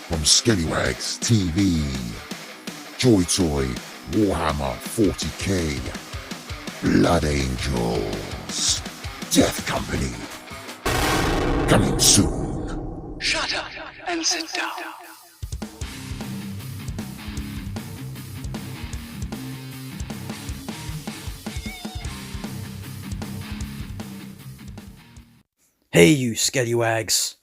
from SkellywagsTV, Joytoy, Warhammer 40k, Blood Angels, Death Company. Coming soon. Shut up and sit down. Hey you Skellywags!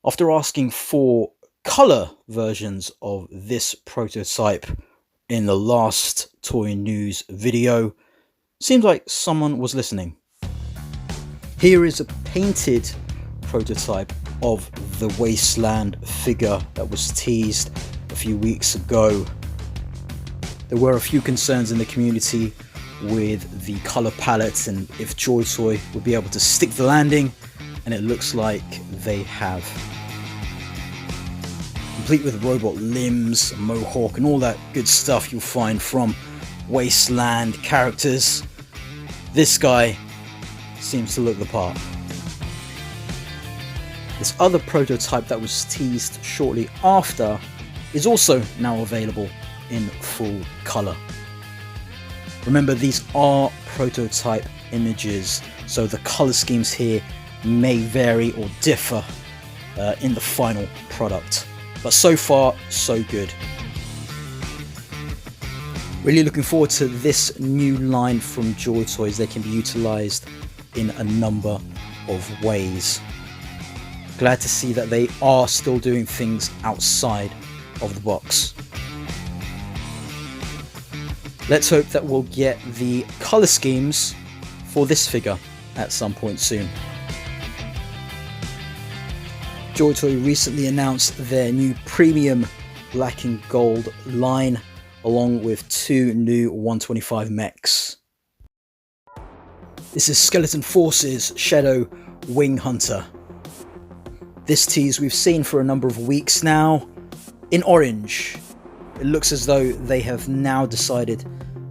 After asking for colour versions of this prototype in the last toy news video, seems like someone was listening. Here is a painted prototype of the Wasteland figure that was teased a few weeks ago. There were a few concerns in the community with the colour palette and if Joytoy would be able to stick the landing, and it looks like they have. Complete with robot limbs, a mohawk and all that good stuff you'll find from Wasteland characters, this guy seems to look the part. This other prototype that was teased shortly after is also now available in full colour. Remember, these are prototype images, so the colour schemes here may vary or differ in the final product, but so far so good. Really looking forward to this new line from Joytoys. They can be utilised in a number of ways. Glad to see that they are still doing things outside of the box. Let's hope that we'll get the colour schemes for this figure at some point soon. Joytoy recently announced their new premium black and gold line, along with two new 125 mechs. This is Skeleton Forces Shadow Wing Hunter. This tease we've seen for a number of weeks now, in orange. It looks as though they have now decided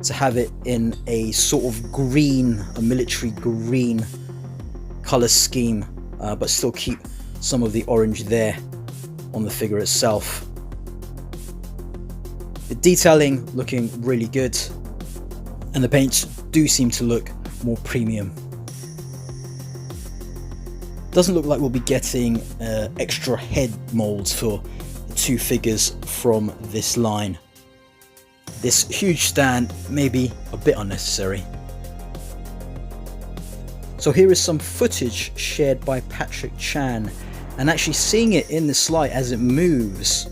to have it in a sort of green, a military green colour scheme, but still keep some of the orange there on the figure itself. The detailing looking really good, and the paints do seem to look more premium. Doesn't look like we'll be getting extra head molds for the two figures from this line. This huge stand may be a bit unnecessary. So here is some footage shared by Patrick Chan, and actually seeing it in the slide as it moves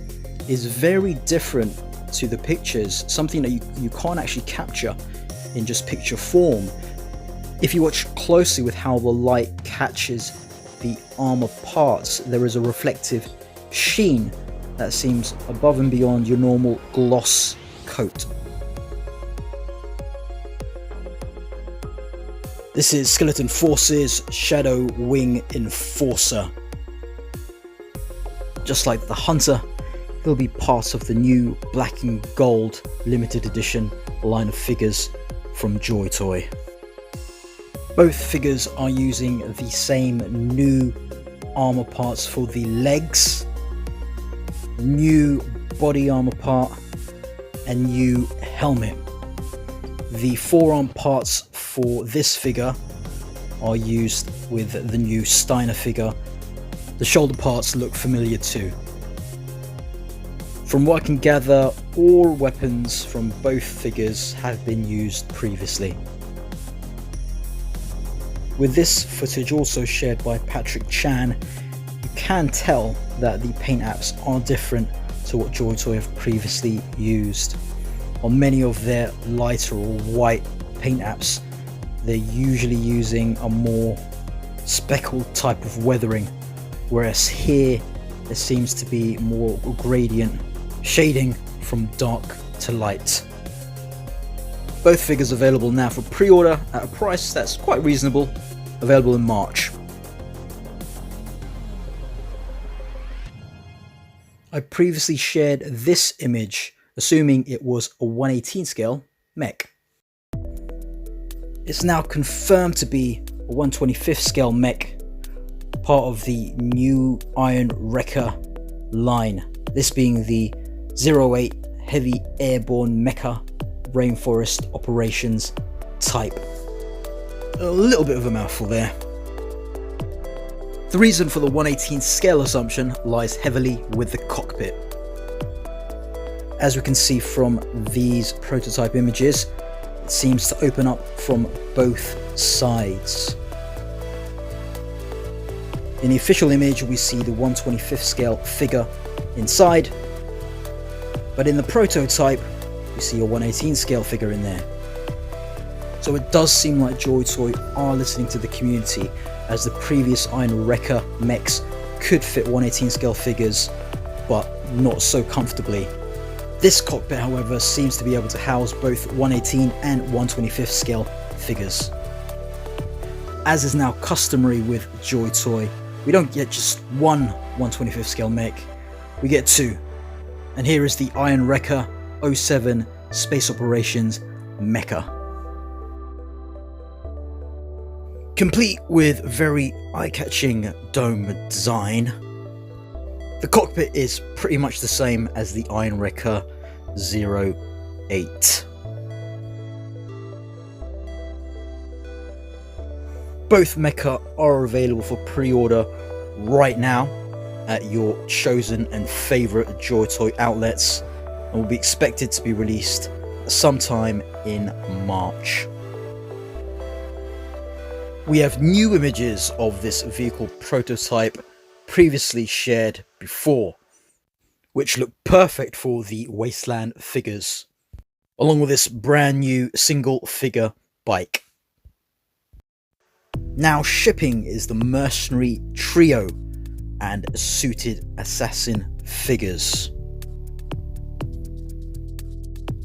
is very different to the pictures, something that you can't actually capture in just picture form. If you watch closely with how the light catches the armor parts, there is a reflective sheen that seems above and beyond your normal gloss coat. This is Skeleton Forces Shadow Wing Enforcer. Just like the Hunter, he'll be part of the new black and gold limited edition line of figures from Joytoy. Both figures are using the same new armor parts for the legs, new body armor part, and new helmet. The forearm parts for this figure are used with the new Steiner figure. The shoulder parts look familiar too. From what I can gather, all weapons from both figures have been used previously. With this footage also shared by Patrick Chan, you can tell that the paint apps are different to what Joytoy have previously used. On many of their lighter or white paint apps, they're usually using a more speckled type of weathering, whereas here there seems to be more gradient shading from dark to light. Both figures available now for pre-order at a price that's quite reasonable, available in March. I previously shared this image, assuming it was a 1/18 scale mech. It's now confirmed to be a 1/25 scale mech, part of the new Iron Wrecker line. this being the 08 Heavy Airborne Mecha Rainforest Operations type. A little bit of a mouthful there. The reason for the 1/18 scale assumption lies heavily with the cockpit. As we can see from these prototype images, it seems to open up from both sides. In the official image, we see the 1/25th scale figure inside, but in the prototype, we see a 1/18 scale figure in there. So it does seem like Joytoy are listening to the community, as the previous Iron Wrecker mechs could fit 1/18 scale figures, but not so comfortably. This cockpit, however, seems to be able to house both 1/18 and 1/25th scale figures. As is now customary with Joytoy, we don't get just one 1/25th scale mech, we get two. And here is the Iron Wrecker 07 Space Operations Mecha. Complete with very eye-catching dome design, the cockpit is pretty much the same as the Iron Wrecker 08. Both mecha are available for pre-order right now at your chosen and favourite Joytoy outlets, and will be expected to be released sometime in March. We have new images of this vehicle prototype previously shared before, which look perfect for the Wasteland figures, along with this brand new single figure bike. Now shipping is the Mercenary Trio and Suited Assassin figures.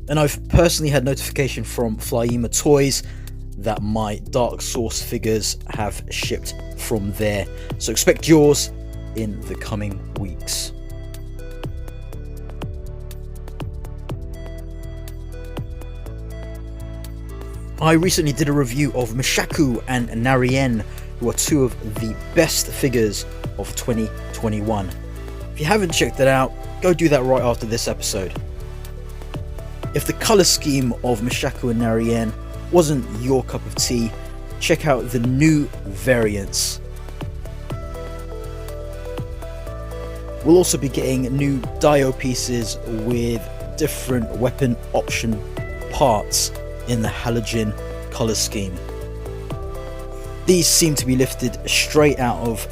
And I've personally had notification from Flyema Toys that my Dark Source figures have shipped from there, so expect yours in the coming weeks. I recently did a review of Misshaku and Naraen, who are two of the best figures of 2021. If you haven't checked it out, go do that right after this episode. If the colour scheme of Misshaku and Naraen wasn't your cup of tea, check out the new variants. We'll also be getting new Dio pieces with different weapon option parts in the halogen colour scheme. These seem to be lifted straight out of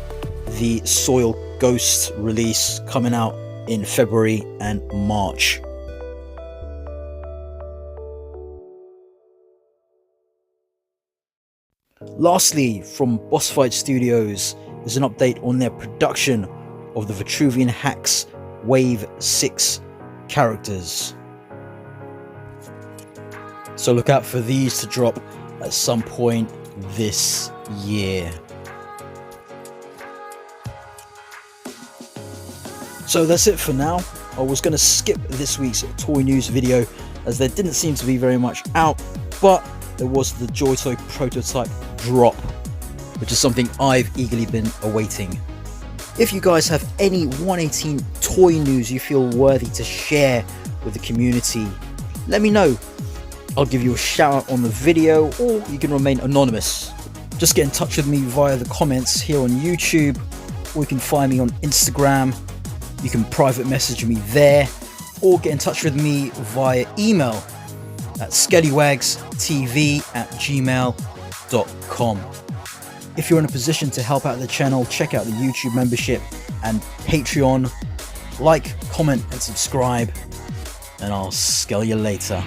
the Soil Ghost release coming out in February and March. Lastly, from Boss Fight Studios is an update on their production of the Vitruvian HACKS Wave 6 characters. So look out for these to drop at some point this year. So that's it for now. I was going to skip this week's toy news video as there didn't seem to be very much out, but there was the Joytoy prototype drop, which is something I've eagerly been awaiting. If you guys have any 1/18 toy news you feel worthy to share with the community, let me know. I'll give you a shout out on the video, or you can remain anonymous. Just get in touch with me via the comments here on YouTube, or you can find me on Instagram. You can private message me there, or get in touch with me via email at SkellywagsTV@gmail.com. If you're in a position to help out the channel, check out the YouTube membership and Patreon. Like, comment and subscribe, and I'll skell you later.